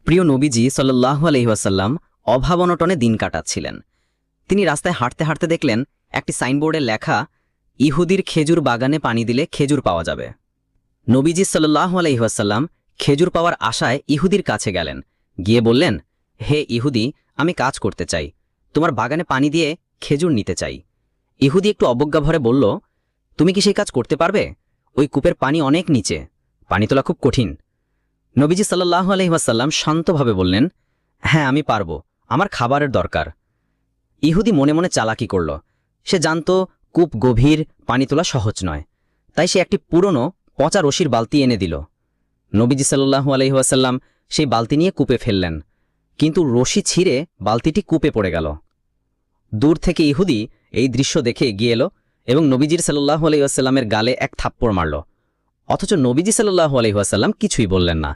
প্রিয় নবীজি সাল্লাল্লাহু আলাইহি ওয়াসাল্লাম অভাব অনটনে দিন কাটাচ্ছিলেন। তিনি রাস্তায় হাঁটতে হাঁটতে দেখলেন একটি সাইনবোর্ডে লেখা, ইহুদির খেজুর বাগানে পানি দিলে খেজুর পাওয়া যাবে। নবীজি সাল্লাল্লাহু আলাইহি ওয়াসাল্লাম খেজুর পাওয়ার আশায় ইহুদির কাছে গেলেন। গিয়ে বললেন, হে ইহুদি, আমি কাজ করতে চাই, তোমার বাগানে পানি দিয়ে খেজুর নিতে চাই। ইহুদি একটু অবজ্ঞাভরে বলল, তুমি কি সেই কাজ করতে পারবে? ওই কূপের পানি অনেক নিচে, পানি তোলা খুব কঠিন। নবীজি সাল্লাল্লাহু আলাইহি ওয়াসাল্লাম শান্তভাবে বললেন, হ্যাঁ, আমি পারব, আমার খাবারের দরকার। ইহুদি মনে মনে চালাকি করল। সে জানত কূপ গভীর, পানি তোলা সহজ নয়। তাই সে একটি পুরনো পচা রশির বালতি এনে দিল। নবীজি সাল্লাল্লাহু আলাইহি ওয়াসাল্লাম সেই বালতি নিয়ে কূপে ফেললেন, কিন্তু রশি ছিঁড়ে বালতিটি কূপে পড়ে গেল। দূর থেকে ইহুদি এই দৃশ্য দেখে এগিয়ে এলো এবং নবীজির সাল্লাল্লাহু আলাইহি ওয়াসাল্লামের গালে এক থাপ্পড় মারল। অথচ নবীজি সাল্লাল্লাহু আলাইহি ওয়াসাল্লাম কিছুই বললেন না।